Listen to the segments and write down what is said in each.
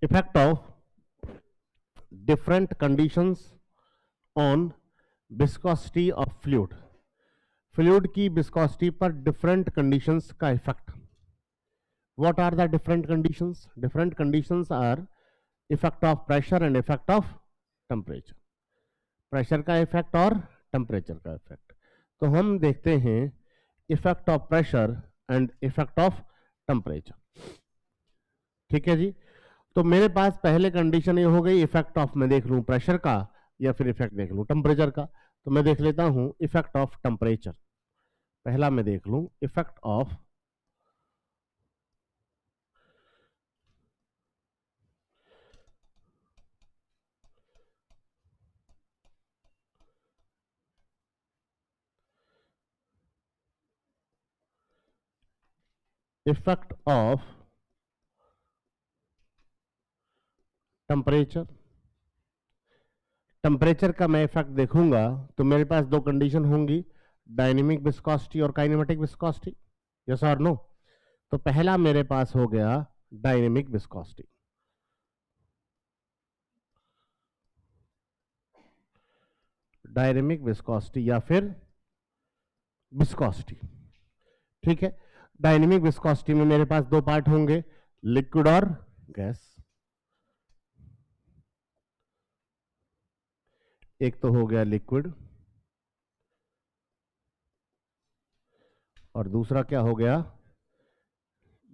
Effect of different conditions on viscosity of fluid. Fluid की viscosity पर different conditions का effect. What are the different conditions? Different conditions are effect of pressure and effect of temperature. Pressure का effect और temperature का effect. तो हम देखते हैं effect of pressure and effect of temperature. ठीक है जी। तो मेरे पास पहले कंडीशन ये हो गई इफेक्ट ऑफ, मैं देख लूं प्रेशर का या फिर इफेक्ट देख लूं टेम्परेचर का। तो मैं देख लेता हूं इफेक्ट ऑफ टेम्परेचर। पहला मैं देख लूं इफेक्ट ऑफ टेम्परेचर। टेम्परेचर का मैं इफेक्ट देखूंगा तो मेरे पास दो कंडीशन होंगी, डायनेमिक विस्कोसिटी और काइनेमेटिक विस्कोसिटी। यस और नो? तो पहला मेरे पास हो गया डायनेमिक विस्कोसिटी। डायनेमिक विस्कोसिटी या फिर विस्कोसिटी। ठीक है। डायनेमिक विस्कोसिटी में मेरे पास दो पार्ट होंगे, लिक्विड और गैस। एक तो हो गया लिक्विड और दूसरा क्या हो गया?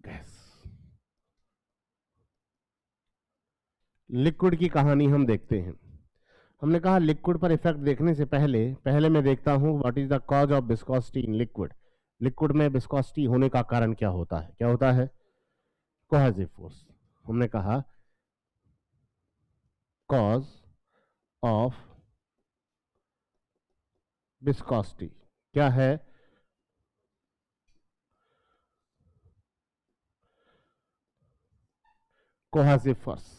गैस। लिक्विड की कहानी हम देखते हैं। हमने कहा लिक्विड पर इफेक्ट देखने से पहले मैं देखता हूं what is the cause of viscosity in liquid. Liquid में विस्कोसिटी होने का कारण क्या होता है? क्या होता है? Cohesive force. हमने कहा कॉज ऑफ विस्कोसिटी क्या है? Cohesive force.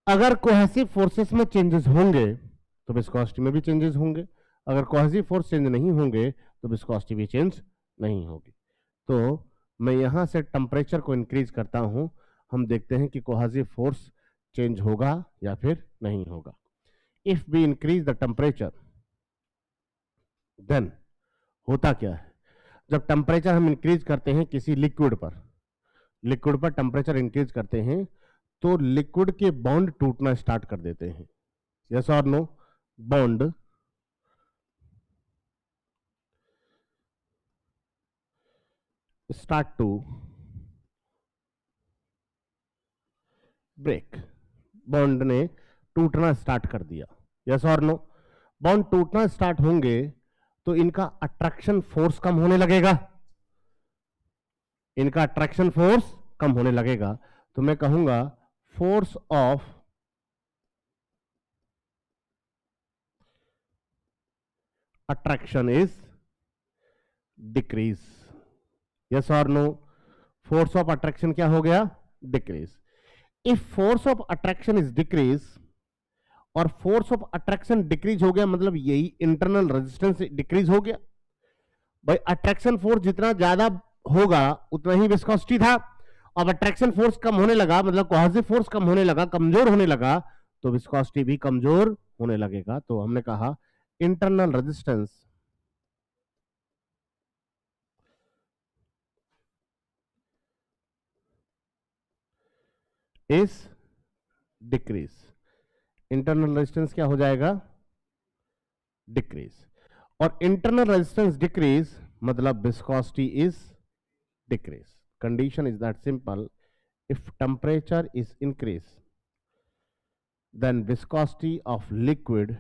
अगर कोहेसिव फोर्सेस में चेंजेस होंगे तो विस्कोसिटी में भी चेंजेस होंगे। अगर कोहेसिव फोर्स चेंज नहीं होंगे तो विस्कोसिटी भी चेंज नहीं होगी। तो मैं यहां से टेम्परेचर को इंक्रीज करता हूं, हम देखते हैं कि कोहेसिव फोर्स चेंज होगा या फिर नहीं होगा। If we increase the temperature then होता क्या है? जब टेम्परेचर हम इंक्रीज करते हैं किसी लिक्विड पर टेम्परेचर इंक्रीज करते हैं तो लिक्विड के बॉन्ड टूटना स्टार्ट कर देते हैं। यस और no? Bond start to break. Bond ने टूटना स्टार्ट कर दिया। यस और नो? बॉन्ड टूटना स्टार्ट होंगे तो इनका अट्रैक्शन फोर्स कम होने लगेगा। इनका अट्रैक्शन फोर्स कम होने लगेगा। तो मैं कहूंगा force of attraction is decrease. Yes और नो? फोर्स ऑफ अट्रैक्शन क्या हो गया? Decrease. If force of attraction is decrease और फोर्स ऑफ अट्रैक्शन डिक्रीज हो गया मतलब यही इंटरनल रेजिस्टेंस डिक्रीज हो गया। भाई अट्रैक्शन फोर्स जितना ज्यादा होगा उतना ही विस्कोसिटी था। अब अट्रैक्शन फोर्स कम होने लगा मतलब कोहेसिव फोर्स कम होने लगा, कमजोर होने लगा, तो विस्कोसिटी भी कमजोर होने लगेगा। तो हमने कहा internal resistance is decrease. Internal resistance क्या हो जाएगा? डिक्रीज। और इंटरनल रेजिस्टेंस डिक्रीज मतलब viscosity is decrease. Condition is that simple. If temperature is increase then viscosity of liquid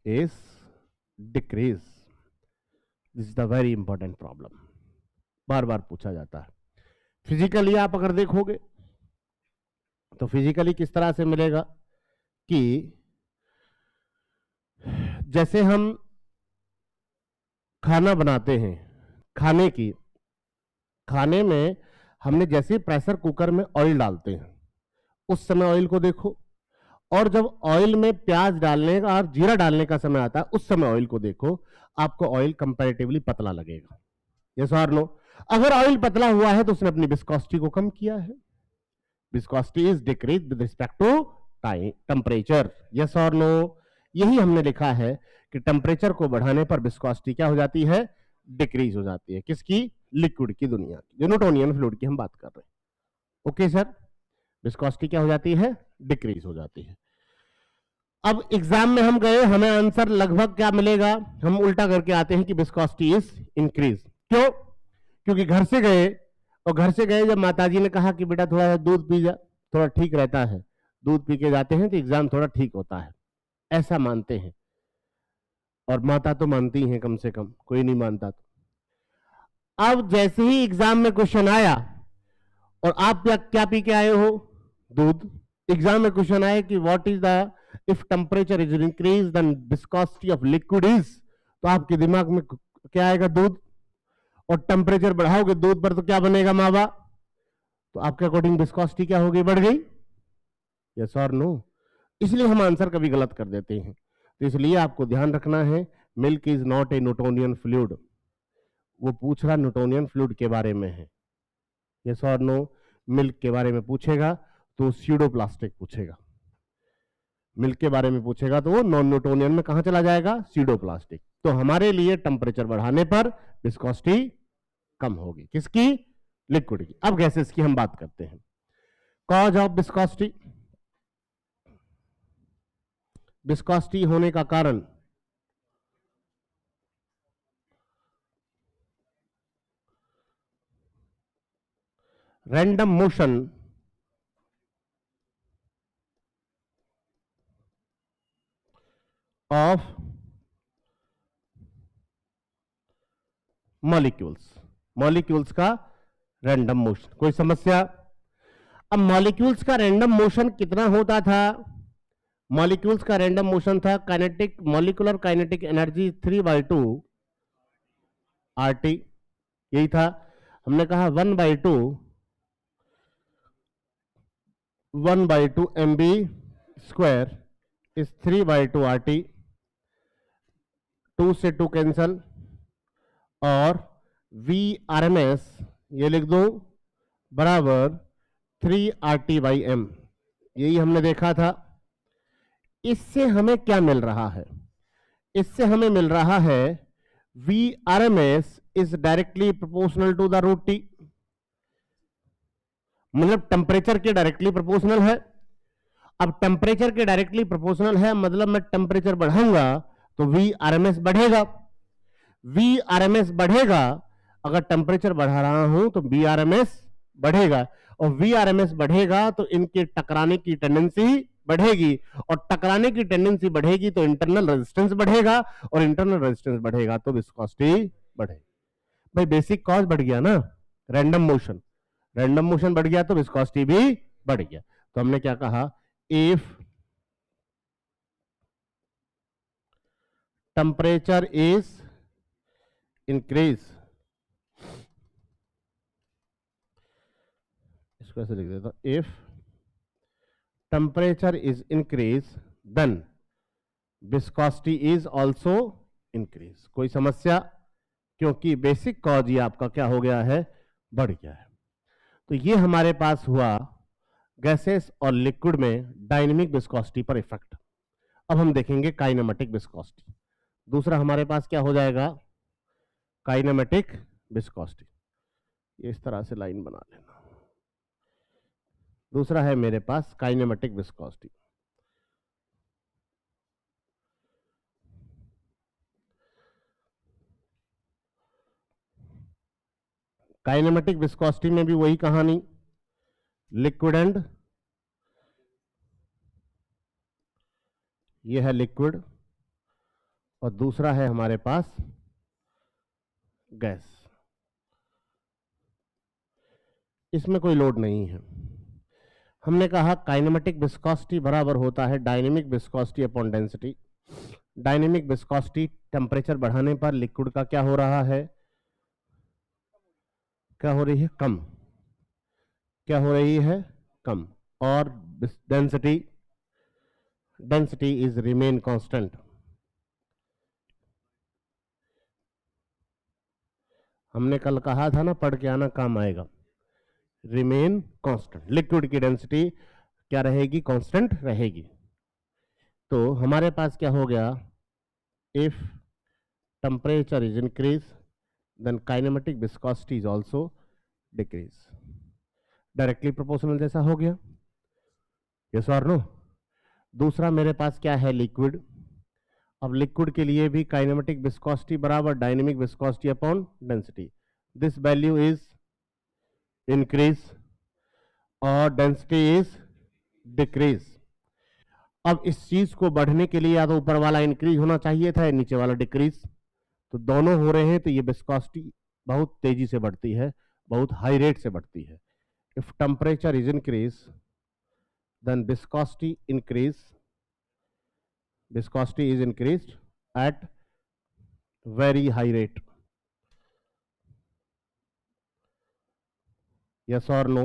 is decrease. This is the very important problem. बार बार पूछा जाता है। Physically आप अगर देखोगे तो फिजिकली किस तरह से मिलेगा कि जैसे हम खाना बनाते हैं, खाने में हमने जैसे प्रेशर कुकर में ऑयल डालते हैं उस समय ऑयल को देखो, और जब ऑयल में प्याज डालने का और जीरा डालने का समय आता है उस समय ऑयल को देखो, आपको ऑयल कंपैरेटिवली पतला लगेगा। यस और नो? अगर ऑयल पतला हुआ है तो उसने अपनी विस्कोसिटी को कम किया है. Viscosity is decrease with respect to temperature. Yes और नो? यही हमने लिखा है कि टेम्परेचर को बढ़ाने पर विस्कोसिटी क्या हो जाती है? डिक्रीज हो जाती है. किसकी? लिक्विड की, दुनिया की, जो न्यूटोनियन फ्लूइड की हम बात कर रहे हैं. ओके सर, विस्कोसिटी क्या हो जाती है? डिक्रीज हो जाती है. अब एग्जाम में हम गए, हमें आंसर लगभग क्या मिलेगा? हम उल्टा करके आते हैं कि विस्कोसिटी इज इंक्रीज. क्यों? क्योंकि घर से गए, और घर से गए जब माताजी ने कहा कि बेटा थोड़ा सा दूध पी जा, थोड़ा ठीक रहता है, दूध पी के जाते हैं तो एग्जाम थोड़ा ठीक होता है, ऐसा मानते हैं. और माता तो मानती हैं कम से कम, कोई नहीं मानता. तो अब जैसे ही एग्जाम में क्वेश्चन आया और आप क्या पी के आए हो? दूध. एग्जाम में क्वेश्चन आए कि what is the, if temperature is increase then viscosity of liquid is, तो आपके दिमाग में क्या आएगा? दूध. और टेम्परेचर बढ़ाओगे दूध पर तो क्या बनेगा मावा? तो आपके अकॉर्डिंग विस्कोसिटी क्या हो गई? बढ़ गई. यस और नो? इसलिए हम आंसर कभी गलत कर देते हैं. तो इसलिए आपको ध्यान रखना है, milk is not a Newtonian fluid. वो पूछ रहा न्यूटोनियन फ्लूइड के बारे में है. यस और नो? मिल्क के बारे में पूछेगा तो स्यूडोप्लास्टिक पूछेगा. मिल्क के बारे में पूछेगा तो वो नॉन न्यूटोनियन में कहां चला जाएगा? स्यूडोप्लास्टिक. तो हमारे लिए टेम्परेचर बढ़ाने पर विस्कोसिटी कम होगी. किसकी? लिक्विड की. अब गैसेस की हम बात करते हैं. Cause of viscosity. विस्कोसिटी होने का कारण random motion of molecules. Molecules का रैंडम मोशन. कोई समस्या? अब मॉलिक्यूल्स का रैंडम मोशन कितना होता था? मॉलिक्यूल्स का रैंडम मोशन था kinetic, molecular kinetic energy 3/2 RT. यही था. हमने कहा 1/2 MB स्क्वायर इज 3/2 RT. 2 से 2 कैंसल, और VRMS ये लिख दो बराबर 3RT/m. यही हमने देखा था. इससे हमें क्या मिल रहा है? इससे हमें मिल रहा है VRMS is directly proportional to the root T. मतलब टेम्परेचर के डायरेक्टली प्रोपोर्शनल है. अब टेम्परेचर के डायरेक्टली प्रोपोर्शनल है मतलब मैं टेम्परेचर बढ़ाऊंगा तो VRMS बढ़ेगा. VRMS बढ़ेगा, अगर टेम्परेचर बढ़ा रहा हूं तो VRMS बढ़ेगा, और VRMS बढ़ेगा तो इनके टकराने की टेंडेंसी बढ़ेगी, और टकराने की टेंडेंसी बढ़ेगी तो इंटरनल रेजिस्टेंस बढ़ेगा, और इंटरनल रेजिस्टेंस बढ़ेगा तो विस्कोसिटी बढ़ेगी. भाई बेसिक कॉज बढ़ गया ना, रैंडम मोशन. रैंडम मोशन बढ़ गया तो विस्कोसिटी भी बढ़ गया. तो हमने क्या कहा? इफ टेम्परेचर इज इंक्रीज, इसको ऐसे लिख देता हूं, if temperature is increase then viscosity is also increase. कोई समस्या? क्योंकि बेसिक कॉज ये आपका क्या हो गया है? बढ़ गया है. तो ये हमारे पास हुआ गैसेस और लिक्विड में डायनेमिक विस्कोसिटी पर इफेक्ट. अब हम देखेंगे काइनेमेटिक विस्कोसिटी. दूसरा हमारे पास क्या हो जाएगा? Kinematic viscosity. ये इस तरह से लाइन बना लेना. दूसरा है मेरे पास काइनेमेटिक विस्कोसिटी. काइनेमेटिक विस्कोसिटी में भी वही कहानी, लिक्विड एंड, ये है लिक्विड, और दूसरा है हमारे पास गैस. इसमें कोई लोड नहीं है. हमने कहा काइनेमेटिक विस्कोसिटी बराबर होता है dynamic viscosity upon density. Dynamic viscosity temperature बढ़ाने पर लिक्विड का क्या हो रहा है? क्या हो रही है? कम. क्या हो रही है? कम. और density, density is remain constant. हमने कल कहा था ना, पढ़ के आना, काम आएगा। रिमेन कांस्टेंट, लिक्विड की डेंसिटी क्या रहेगी? कांस्टेंट रहेगी। तो हमारे पास क्या हो गया? If temperature is increase then kinematic viscosity is also decrease. Directly proportional जैसा हो गया, यस और नो। दूसरा मेरे पास क्या है? लिक्विड। अब लिक्विड के लिए भी काइनेमेटिक विस्कोसिटी बराबर dynamic viscosity upon density. This value is increase और डेंसिटी इज डिक्रीज। अब इस चीज को बढ़ने के लिए या तो ऊपर वाला इंक्रीज होना चाहिए था या नीचे वाला डिक्रीज, तो दोनों हो रहे हैं, तो ये विस्कोसिटी बहुत तेजी से बढ़ती है, बहुत हाई रेट से बढ़ती है। If temperature is increase then viscosity is increased at very high rate. Yes or no?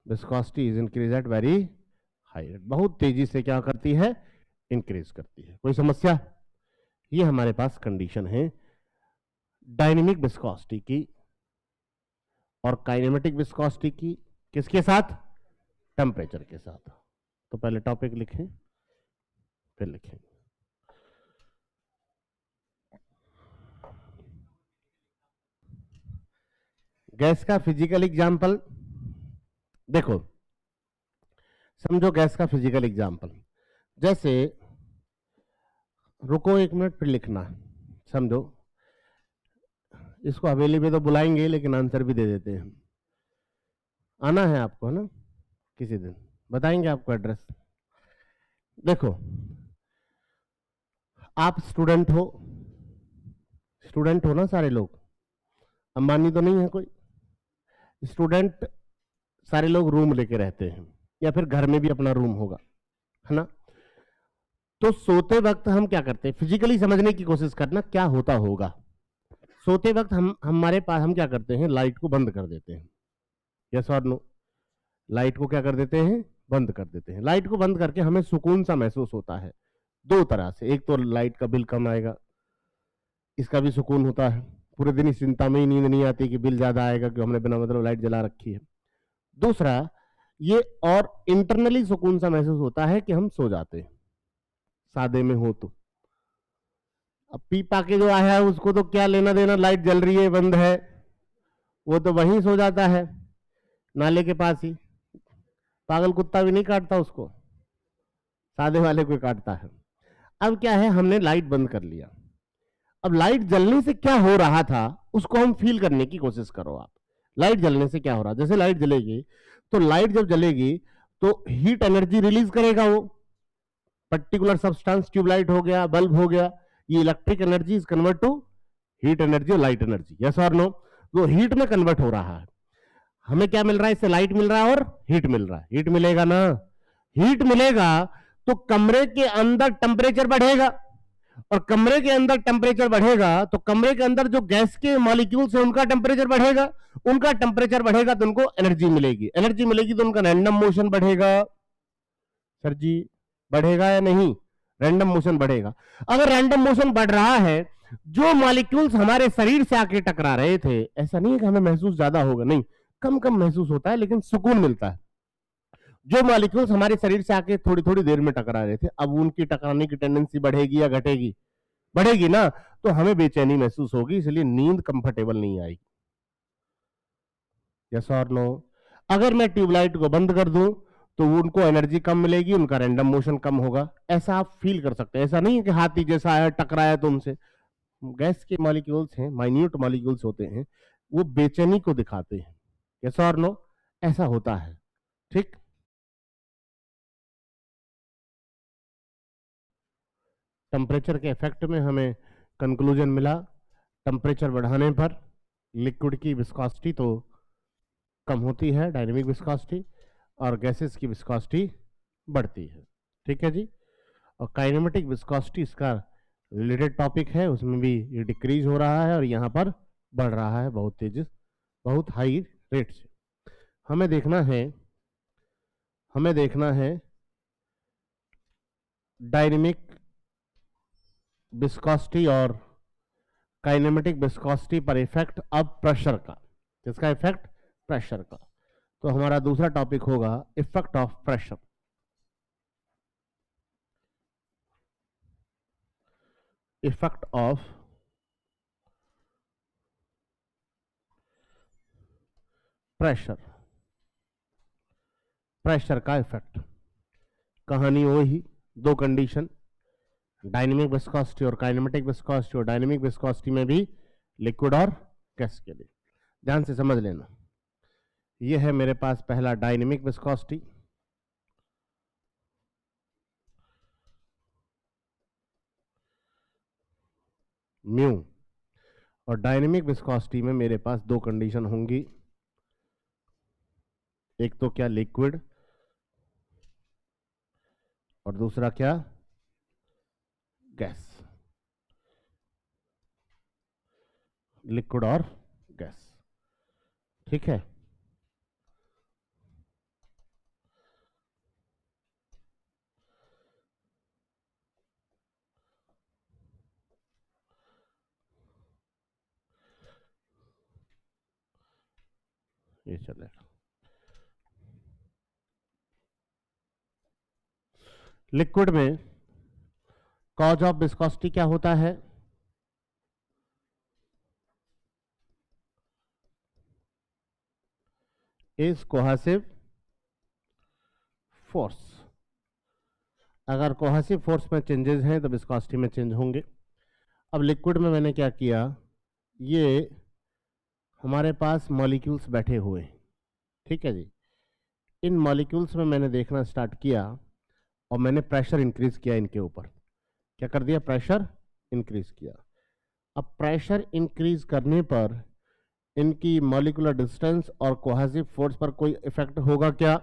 Viscosity is increased at very high rate. बहुत तेजी से क्या करती है? इंक्रीज करती है। कोई समस्या? ये हमारे पास कंडीशन है डायनेमिक विस्कोसिटी की और काइनेमेटिक विस्कोसिटी की। किसके साथ? टेम्परेचर के साथ। तो पहले टॉपिक लिखें, फिर लिखें। गैस का फिजिकल एग्जाम्पल देखो, समझो गैस का फिजिकल एग्जाम्पल। जैसे रुको एक मिनट, फिर लिखना। समझो, इसको हवेली में तो बुलाएंगे लेकिन आंसर भी दे देते हैं। आना है आपको, है ना? किसी दिन बताएंगे आपको एड्रेस। देखो, आप स्टूडेंट हो ना सारे लोग? अंबानी तो नहीं है कोई? स्टूडेंट सारे लोग रूम लेके रहते हैं, या फिर घर में भी अपना रूम होगा, है ना? तो सोते वक्त हम क्या करते हैं? फिजिकली समझने की कोशिश करना क्या होता होगा। सोते वक्त हमारे पास हम क्या करते हैं? लाइट को बंद कर देते हैं। यस और नो? लाइट को क्या कर देते हैं? बंद कर देते हैं। लाइट को बंद करके हमें सुकून सा महसूस होता है दो तरह से। एक तो लाइट का बिल कम आएगा, इसका भी सुकून होता है, पूरे दिन इस चिंता में ही नींद नहीं आती कि बिल ज्यादा आएगा कि हमने बिना मतलब लाइट जला रखी है। दूसरा ये और इंटरनली सुकून सा महसूस होता है कि हम सो जाते हैं, सादे में हो तो। अब पी पा के जो आया है उसको तो क्या लेना देना, लाइट जल रही है बंद है, वो तो वहीं सो जाता है नाले के पास ही। पागल कुत्ता भी नहीं काटता उसको, सादे वाले को काटता है। अब क्या है, हमने लाइट बंद कर लिया। अब लाइट जलने से क्या हो रहा था उसको हम फील करने की कोशिश करो आप। लाइट जलने से क्या हो रहा है? जैसे लाइट जलेगी, तो लाइट जब जलेगी तो हीट एनर्जी रिलीज करेगा वो पर्टिकुलर सब्सटेंस। ट्यूबलाइट हो गया, बल्ब हो गया, ये electric energy is convert to heat energy और लाइट एनर्जी। यस और नो? तो हीट में कन्वर्ट हो रहा है। हमें क्या मिल रहा है? इससे लाइट मिल रहा है और हीट मिल रहा है। हीट मिलेगा ना? हीट मिलेगा तो कमरे के अंदर टेम्परेचर बढ़ेगा, और कमरे के अंदर टेम्परेचर बढ़ेगा तो कमरे के अंदर जो गैस के मॉलिक्यूल्स हैं उनका टेम्परेचर बढ़ेगा। उनका टेम्परेचर बढ़ेगा तो उनको एनर्जी मिलेगी। एनर्जी मिलेगी तो उनका रैंडम मोशन बढ़ेगा। सर जी, बढ़ेगा या नहीं? रैंडम मोशन बढ़ेगा। अगर रैंडम मोशन बढ़ रहा है, जो मॉलिक्यूल्स हमारे शरीर से आके टकरा रहे थे, ऐसा नहीं है कि हमें महसूस ज्यादा होगा, नहीं, कम कम महसूस होता है लेकिन सुकून मिलता है। जो मॉलिक्यूल्स हमारे शरीर से आके थोड़ी थोड़ी देर में टकरा रहे थे, अब उनकी टकराने की टेंडेंसी बढ़ेगी या घटेगी? बढ़ेगी ना, तो हमें बेचैनी महसूस होगी, इसलिए नींद कंफर्टेबल नहीं आएगी। यस और नो? अगर मैं ट्यूबलाइट को बंद कर दूं तो उनको एनर्जी कम मिलेगी, उनका रैंडम मोशन कम होगा। ऐसा आप फील कर सकते हैं। ऐसा नहीं है कि हाथी जैसा है टकराया तो उनसे। गैस के मॉलिक्यूल्स हैं, माइन्यूट मॉलिक्यूल्स होते हैं, वो बेचैनी को दिखाते हैं। यस और नो? ऐसा होता है। ठीक, टेम्परेचर के इफेक्ट में हमें कंक्लूजन मिला, टेम्परेचर बढ़ाने पर लिक्विड की विस्कोसिटी तो कम होती है, डायनेमिक विस्कोसिटी, और गैसेस की विस्कोसिटी बढ़ती है। ठीक है जी? और काइनेमेटिक विस्कोसिटी इसका रिलेटेड टॉपिक है, उसमें भी ये डिक्रीज हो रहा है और यहाँ पर बढ़ रहा है बहुत तेजी, बहुत हाई रेट से। हमें देखना है डायनेमिक विस्कोसिटी और काइनेमेटिक विस्कोसिटी पर इफेक्ट अब प्रेशर का। किसका इफेक्ट? प्रेशर का। तो हमारा दूसरा टॉपिक होगा effect of pressure. Effect of pressure, pressure का इफेक्ट। कहानी वही, दो कंडीशन, डायनेमिक विस्कोसिटी और काइनेमेटिक विस्कोसिटी, और डायनेमिक विस्कोसिटी में भी लिक्विड और गैस के लिए। ध्यान से समझ लेना। यह है मेरे पास पहला डायनेमिक विस्कोसिटी, म्यू, और डायनेमिक विस्कोसिटी में मेरे पास दो कंडीशन होंगी, एक तो क्या लिक्विड, और दूसरा क्या गैस, लिक्विड और गैस। ठीक है। ये चलेगा। लिक्विड में कॉज ऑफ विस्कोसिटी क्या होता है? Is cohesive force. अगर कोहेसिव फोर्स में चेंजेस हैं तो विस्कोसिटी में चेंज होंगे। अब लिक्विड में मैंने क्या किया, ये हमारे पास मॉलिक्यूल्स बैठे हुए हैं, ठीक है जी। इन मॉलिक्यूल्स में मैंने देखना स्टार्ट किया और मैंने प्रेशर इंक्रीज किया इनके ऊपर। क्या कर दिया? प्रेशर इंक्रीज किया। अब प्रेशर इंक्रीज करने पर इनकी मॉलिक्यूलर डिस्टेंस और कोहेसिव फोर्स पर कोई इफेक्ट होगा क्या?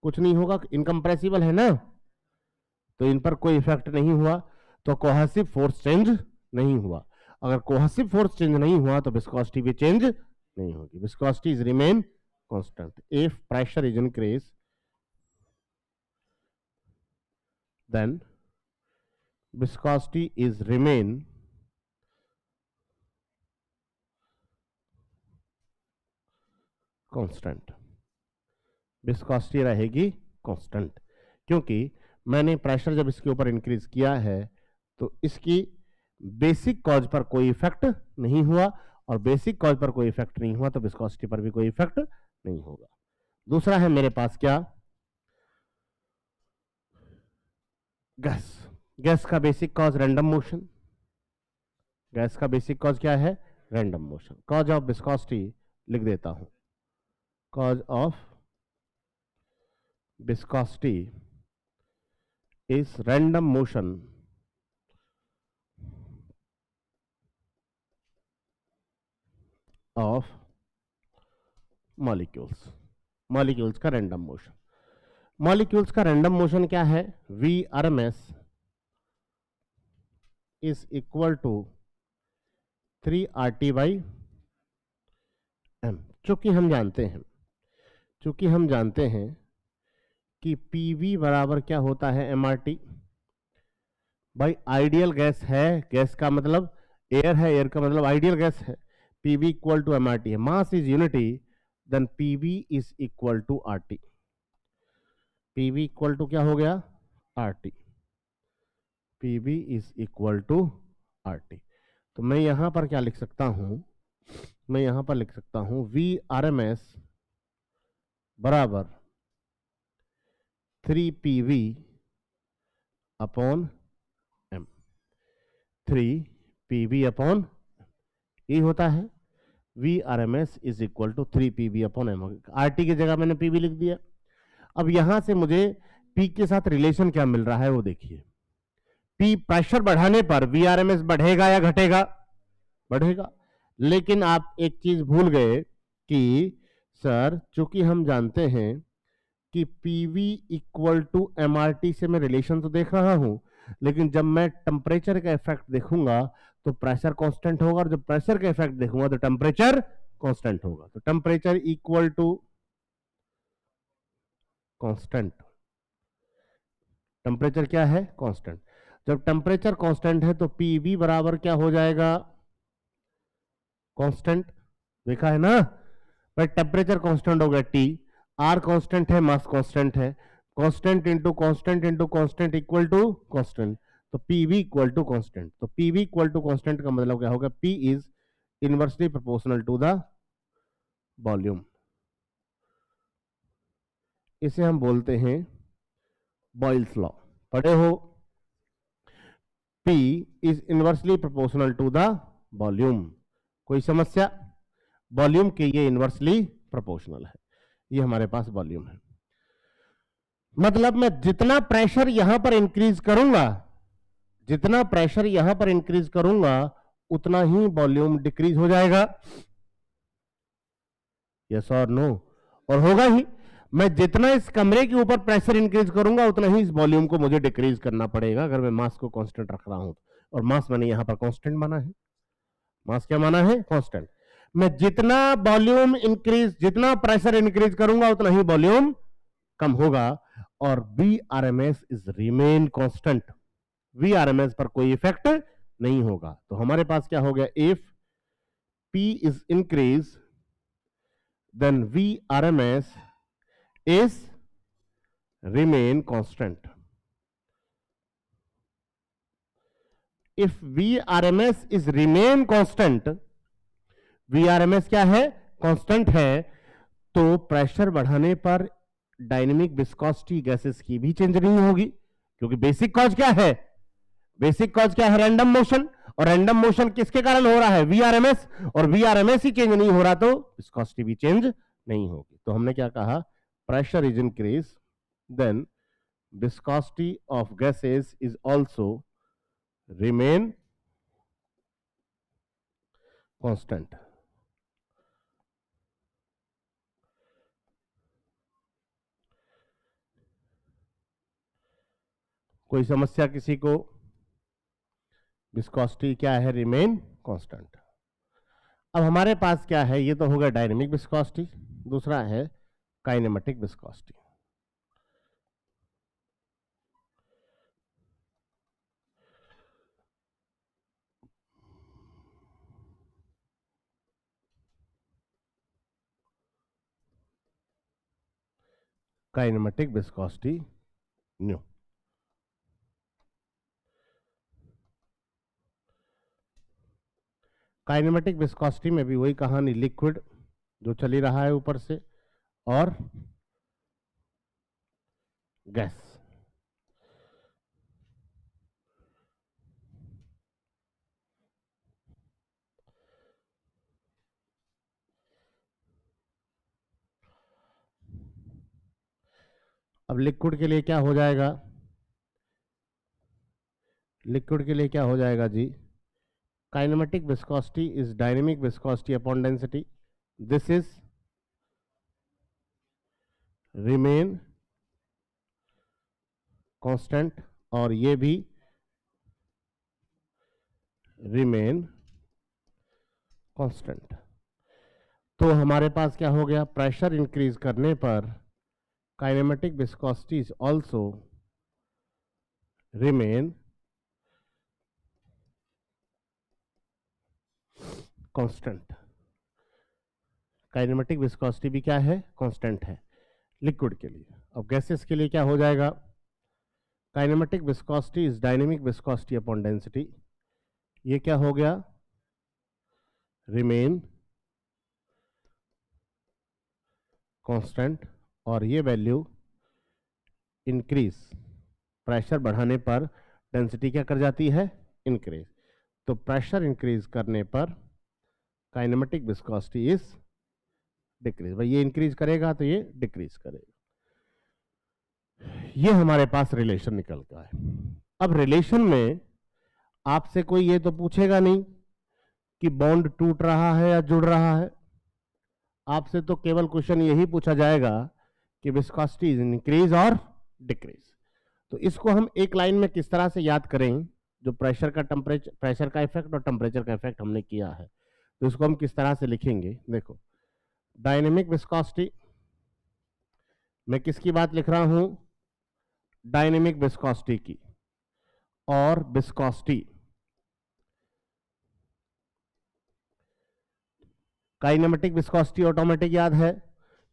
कुछ नहीं होगा, इनकम्प्रेसिबल है ना, तो इन पर कोई इफेक्ट नहीं हुआ, तो कोहेसिव फोर्स चेंज नहीं हुआ। अगर कोहेसिव फोर्स चेंज नहीं हुआ तो विस्कोसिटी भी चेंज नहीं होगी। Viscosity is remain constant. If pressure is increase then viscosity is remain constant। Viscosity रहेगी कांस्टेंट, क्योंकि मैंने प्रेशर जब इसके ऊपर इंक्रीज किया है तो इसकी बेसिक कॉज पर कोई इफेक्ट नहीं हुआ, और बेसिक कॉज पर कोई इफेक्ट नहीं हुआ तो विस्कोसिटी पर भी कोई इफेक्ट नहीं होगा। दूसरा है मेरे पास क्या? गैस। गैस का basic cause random motion. Gas का बेसिक कॉज क्या है? Random motion. Cause of viscosity लिख देता हूं, cause of viscosity is random motion of molecules. Molecules का रैंडम मोशन। मॉलिक्यूल्स का रैंडम मोशन क्या है? Vrms is equal to 3RT by m। चूंकि हम जानते हैं कि PV बराबर क्या होता है? mRT। भाई आइडियल गैस है, गैस का मतलब एयर है, एयर का मतलब आइडियल गैस है। PV इक्वल टू mRT है। Mass is unity, then PV is equal to RT। PV equal to क्या हो गया? RT। PV is equal to RT। तो मैं यहां पर क्या लिख सकता हूं? मैं यहां पर लिख सकता हूं Vrms बराबर 3PV upon m। 3PV upon ये होता है Vrms is equal to 3PV upon m। RT की जगह मैंने PV लिख दिया। अब यहां से मुझे P के साथ रिलेशन क्या मिल रहा है वो देखिए। P प्रेशर बढ़ाने पर Vrms बढ़ेगा या घटेगा? बढ़ेगा। लेकिन आप एक चीज भूल गए कि सर चूंकि हम जानते हैं कि PV इक्वल टू mRT से मैं रिलेशन तो देख रहा हूं, लेकिन जब मैं टेम्परेचर का इफेक्ट देखूंगा तो प्रेशर कांस्टेंट होगा, और जब प्रेशर का इफेक्ट देखूंगा तो टेम्परेचर कांस्टेंट होगा। तो temperature equal to constant. Temperature क्या है? कांस्टेंट। जब टेम्परेचर कांस्टेंट है तो PV बराबर क्या हो जाएगा? कांस्टेंट, देखा है ना भाई, टेम्परेचर कांस्टेंट हो गया टी, आर कांस्टेंट है, मास कांस्टेंट है, constant into constant equal to constant, तो P V equal to constant, तो P V equal to constant का मतलब क्या होगा, P is inversely proportional to the volume, इसे हम बोलते हैं बॉयल्स लॉ, पढ़े हो, P is inversely proportional to the volume, कोई समस्या, वॉल्यूम के ये इनवर्सली प्रोपोर्शनल है, ये हमारे पास वॉल्यूम है, मतलब मैं जितना प्रेशर यहां पर इंक्रीज करूंगा, जितना प्रेशर यहां पर इंक्रीज करूंगा उतना ही वॉल्यूम डिक्रीज हो जाएगा, यस और नो, और होगा ही, मैं जितना इस कमरे के ऊपर प्रेशर इंक्रीज करूंगा उतना ही इस वॉल्यूम को मुझे डिक्रीज करना पड़ेगा, अगर मैं मास को कांस्टेंट रख रहा हूं, और मास मैंने यहां पर कांस्टेंट माना है, मास क्या माना है, कांस्टेंट, मैं जितना वॉल्यूम इंक्रीज, जितना प्रेशर इंक्रीज करूंगा उतना ही वॉल्यूम कम होगा, और V R M S is remain constant, V R M S पर कोई इफेक्ट नहीं होगा, तो हमारे पास क्या हो गया, if P is increase then V R M S is remain constant. If VRMS is remain constant, VRMS क्या है, कांस्टेंट है, तो प्रेशर बढ़ाने पर डायनेमिक विस्कोसिटी गैसेस की भी चेंज नहीं होगी, क्योंकि बेसिक कॉज क्या है, बेसिक कॉज क्या है, रैंडम मोशन, और रैंडम मोशन किसके कारण हो रहा है, VRMS, और VRMS ही चेंज नहीं हो रहा तो विस्कोसिटी भी चेंज नहीं होगी, तो हमने क्या कहा, pressure is increased, then viscosity of gases is also remain constant. कोई समस्या किसी को, विस्कोसिटी क्या है, रिमेन कांस्टेंट। अब हमारे पास क्या है, ये तो होगा डायनेमिक विस्कोसिटी, दूसरा है kinematic viscosity. Kinematic viscosity new, kinematic viscosity में भी वही कहानी, लिक्विड जो चली रहा है ऊपर से और गैस, अब लिक्विड के लिए क्या हो जाएगा, लिक्विड के लिए क्या हो जाएगा जी, kinematic viscosity is dynamic viscosity upon density, this is remain constant, और ये भी रिमेन कांस्टेंट, तो हमारे पास क्या हो गया, प्रेशर इंक्रीज करने पर kinematic viscosity is also remain constant, kinematic viscosity भी क्या है, कांस्टेंट है लिक्विड के लिए। अब गैसेस के लिए क्या हो जाएगा, kinematic viscosity is dynamic viscosity upon density, ये क्या हो गया, रिमेन कांस्टेंट, और ये वैल्यू इंक्रीज, प्रेशर बढ़ाने पर डेंसिटी क्या कर जाती है, इंक्रीज, तो प्रेशर इंक्रीज करने पर काइनेमेटिक विस्कोसिटी इज डिक्रीज, भाई ये इंक्रीज करेगा तो ये डिक्रीज करेगा, ये हमारे पास रिलेशन निकल का है। अब रिलेशन में आपसे कोई ये तो पूछेगा नहीं कि बॉन्ड टूट रहा है या जुड़ रहा है, आपसे तो केवल क्वेश्चन यही पूछा जाएगा कि विस्कोसिटी इज इंक्रीज और डिक्रीज, तो इसको हम एक लाइन में किस तरह से याद करें, जो प्रेशर का टेम्परेचर, प्रेशर का इफेक्ट और टेम्परेचर का इफेक्ट हमने किया है, तो इसको हम किस तरह से लिखेंगे, देखो डायनेमिक विस्कोसिटी, मैं किसकी बात लिख रहा हूं, डायनेमिक विस्कोसिटी की, और विस्कोसिटी काइनेमेटिक विस्कोसिटी ऑटोमेटिक याद है,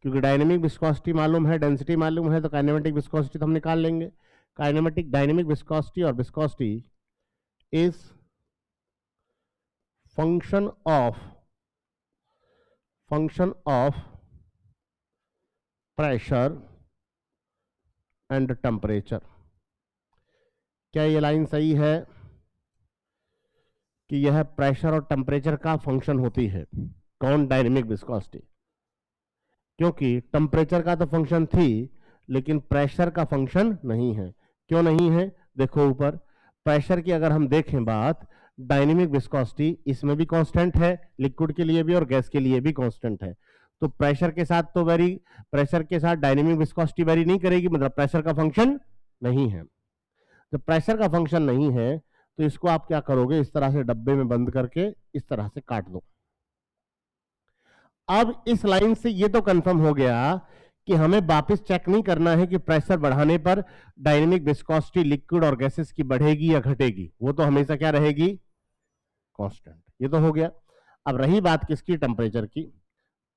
क्योंकि डायनेमिक विस्कोसिटी मालूम है, डेंसिटी मालूम है, तो काइनेमेटिक विस्कोसिटी तो हम निकाल लेंगे. काइनेमेटिक डायनेमिक विस्कोसिटी और viscosity is function of pressure and temperature. क्या ये लाइन सही है कि यह प्रेशर और टेम्परेचर का फंक्शन होती है? कौन? Dynamic viscosity. क्योंकि टेम्परेचर का तो फंक्शन थी, लेकिन प्रेशर का फंक्शन नहीं है. क्यों नहीं है? देखो ऊपर, प्रेशर की अगर हम देखें बात, डायनेमिक विस्कोसिटी इसमें भी कांस्टेंट है, लिक्विड के लिए भी और गैस के लिए भी कांस्टेंट है. तो प्रेशर के साथ तो प्रेशर के साथ डायनेमिक विस्कोसिटी वेरी नहीं करेगी, मतलब प्रेशर का फंक्शन नहीं है. जब प्रेशर का फंक्शन नहीं है तो इसको आप क्या करोगे, इस तरह से डब्बे में बंद करके इस तरह से काट दो. अब इस लाइन से ये तो कंफर्म हो गया कि हमें वापस चेक नहीं करना है कि प्रेशर बढ़ाने पर डायनेमिक विस्कोसिटी लिक्विड और गैसेस की बढ़ेगी या घटेगी, वो तो हमेशा क्या रहेगी? कांस्टेंट. ये तो हो गया. अब रही बात किसकी? टेम्परेचर की.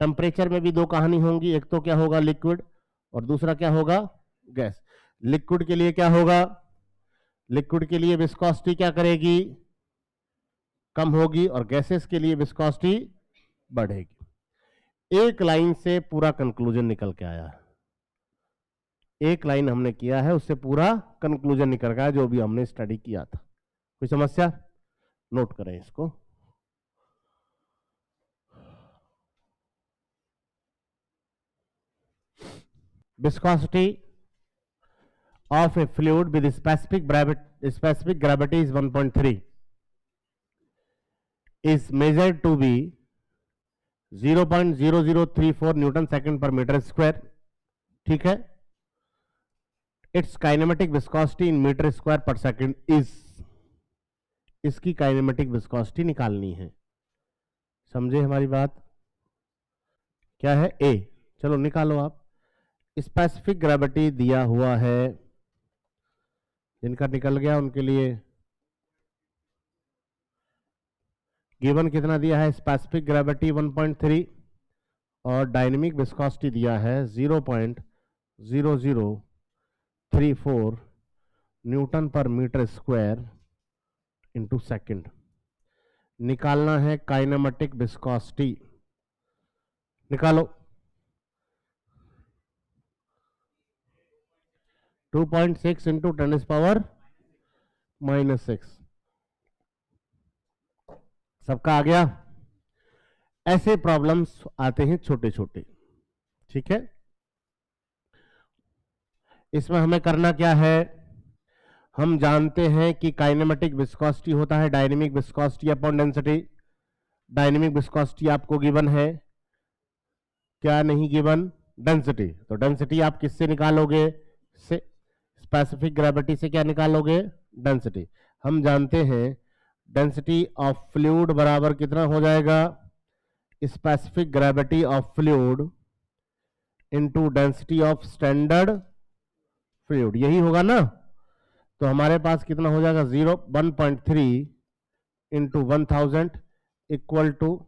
टेम्परेचर में भी दो कहानी होंगी, एक तो क्या होगा? लिक्विड, और दूसरा क्या होगा? गैस. लिक्विड के लिए क्या होगा? लिक्विड के लिए विस्कोसिटी क्या करेगी? कम होगी, और गैसेस के लिए विस्कोसिटी बढ़ेगी. एक लाइन से पूरा कंक्लूजन निकल के आया है. एक लाइन हमने किया है, उससे पूरा कंक्लूजन निकल गया जो भी हमने स्टडी किया था. कोई समस्या? नोट करें इसको. Viscosity of a fluid with specific gravity is 1.3 is measured to be 0.0034 newton second per metre square. ठीक है. It's kinematic viscosity in metre square per second is, इसकी काइनेमेटिक विस्कोसिटी निकालनी है. समझे हमारी बात? क्या है? ए. चलो निकालो आप. स्पेसिफिक ग्रेविटी दिया हुआ है, जिनका निकल गया उनके लिए गिवन कितना दिया है? स्पेसिफिक ग्रेविटी 1.3 और डायनेमिक विस्कोसिटी दिया है 0.0034 न्यूटन पर मीटर स्क्वायर इंटू सेकेंड. निकालना है काइनेमेटिक विस्कोसिटी. निकालो. 2.6 इंटू 10⁻⁻6. सबका आ गया? ऐसे प्रॉब्लम्स आते हैं छोटे छोटे. ठीक है. इसमें हमें करना क्या है? हम जानते हैं कि काइनेमेटिक विस्कोसिटी होता है dynamic viscosity upon density. Dynamic viscosity आपको गिवन है, क्या नहीं गिवन? डेंसिटी. तो डेंसिटी आप किससे निकालोगे? से स्पेसिफिक ग्रेविटी से क्या निकालोगे? डेंसिटी. हम जानते हैं डेंसिटी ऑफ फ्लूइड बराबर कितना हो जाएगा? Specific gravity of fluid into density of standard fluid. यही होगा ना? तो हमारे पास कितना हो जाएगा? 1.3 इंटू 1000 इक्वल टू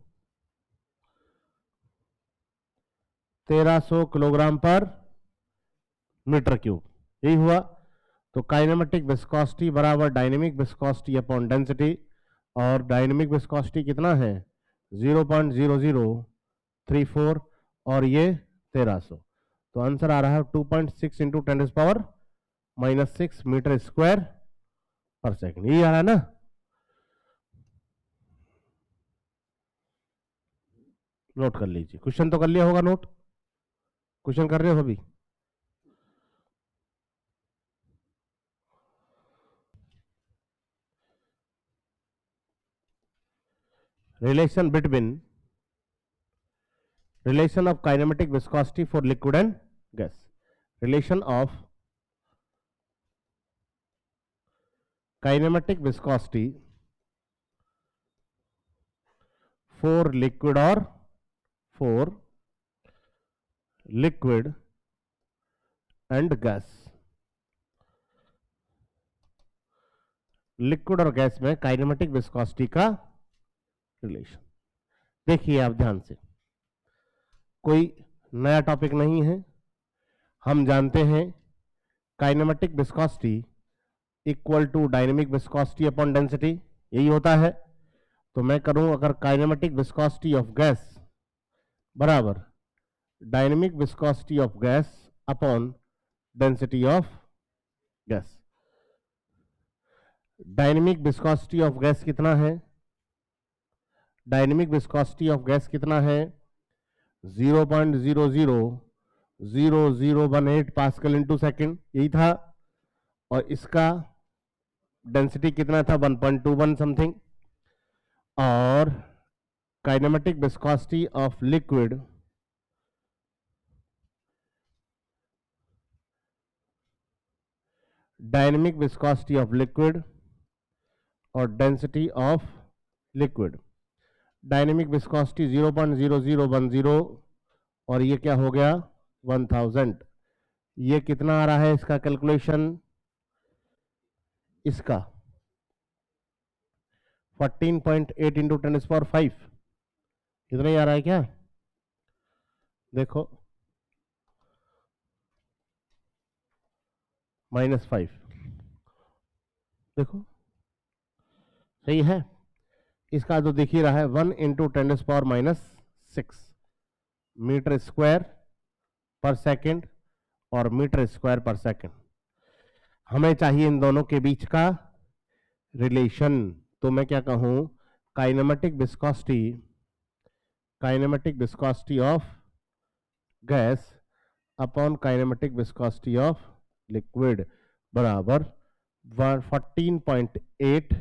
1300 किलोग्राम पर मीटर क्यूब. यही हुआ. तो काइनेमेटिक विस्कोसिटी बराबर डायनेमिक विस्कोसिटी अपॉन डेंसिटी, और डायनेमिक विस्कोसिटी कितना है? 0.0034 और ये 1300. तो आंसर आ रहा है 2.6 into 10⁻⁻6 metre square per second. यही आ रहा है ना? नोट कर लीजिए. क्वेश्चन तो कर लिया होगा नोट? क्वेश्चन कर रहे हो अभी? relation of kinematic viscosity for liquid and gas. Relation of kinematic viscosity for liquid or for liquid and gas. Liquid और गैस में काइनेमेटिक विस्कोसिटी का रिलेशन. देखिए आप ध्यान से. कोई नया टॉपिक नहीं है, हम जानते हैं kinematic viscosity equal to dynamic viscosity upon density, यही होता है। तो मैं करूं अगर काइनेमेटिक विस्कोसिटी ऑफ गैस बराबर dynamic viscosity of gas upon density of gas. Dynamic viscosity of gas कितना है? डायनेमिक विस्कोसिटी ऑफ गैस कितना है? 0.000018 पास्कल इंटू सेकेंड, यही था। और इसका डेंसिटी कितना था? 1.21 समथिंग। और kinematic viscosity of liquid dynamic viscosity of liquid और density of liquid. Dynamic viscosity 0.0010 और ये क्या हो गया? 1000। ये कितना आ रहा है इसका कैलकुलेशन? इसका 14.8 इंटू 10⁵ इतना ही आ रहा है क्या? देखो -5, देखो सही है। इसका तो दिख ही रहा है 1 इंटू 10⁻⁻6 मीटर स्क्वायर पर सेकेंड और मीटर स्क्वायर पर सेकेंड। हमें चाहिए इन दोनों के बीच का रिलेशन। तो मैं क्या कहूं? Kinematic viscosity of gas upon kinematic viscosity of liquid बराबर 14.8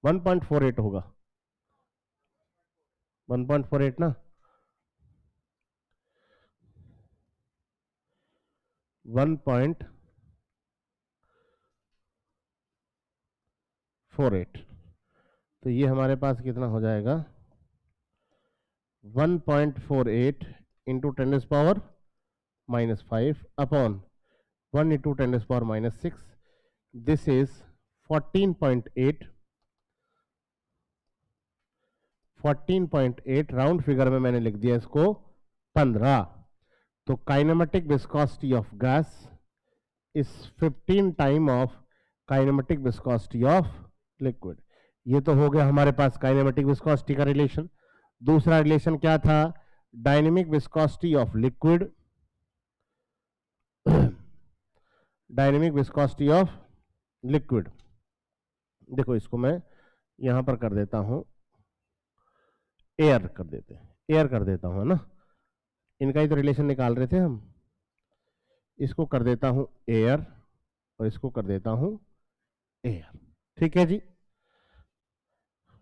1.48 होगा, 1.48 ना, 1.48। तो ये हमारे पास कितना हो जाएगा? 1.48 into 10⁻⁻5 upon 1 into 10⁻⁻6। This is 14.8 round figure में मैंने लिख दिया इसको 15। तो kinematic viscosity of gas is 15 time of kinematic viscosity of liquid. ये तो हो गया हमारे पास काइनेमेटिक विस्कोसिटी का रिलेशन। दूसरा रिलेशन क्या था? Dynamic viscosity of liquid dynamic viscosity of liquid. देखो इसको मैं यहां पर कर देता हूं, एयर कर देता हूं, है ना। इनका ही तो रिलेशन निकाल रहे थे हम। इसको कर देता हूं एयर और इसको कर देता हूं एयर। ठीक है जी।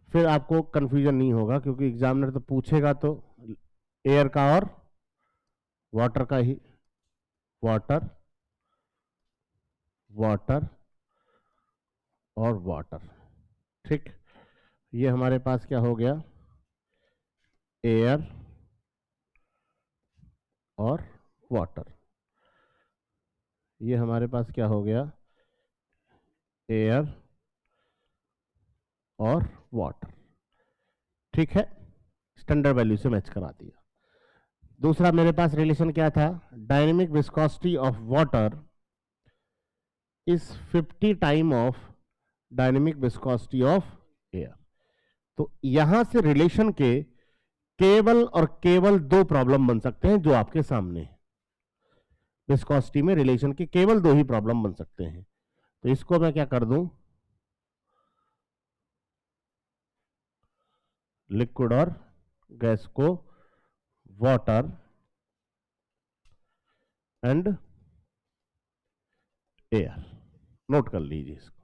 फिर आपको कंफ्यूजन नहीं होगा क्योंकि एग्जामिनर तो पूछेगा तो एयर का और वाटर का ही, वाटर वाटर और वाटर। ठीक, ये हमारे पास क्या हो गया? एयर और वाटर। ये हमारे पास क्या हो गया? एयर और वाटर। ठीक है, स्टैंडर्ड वैल्यू से मैच करा दिया। दूसरा मेरे पास रिलेशन क्या था? Dynamic viscosity of water is 50 time of dynamic viscosity of air. तो यहां से रिलेशन के केवल और केवल दो प्रॉब्लम बन सकते हैं जो आपके सामने है। विस्कोसिटी में रिलेशन के केवल दो ही प्रॉब्लम बन सकते हैं। तो इसको मैं क्या कर दूं? लिक्विड और गैस को वाटर एंड एयर, नोट कर लीजिए इसको।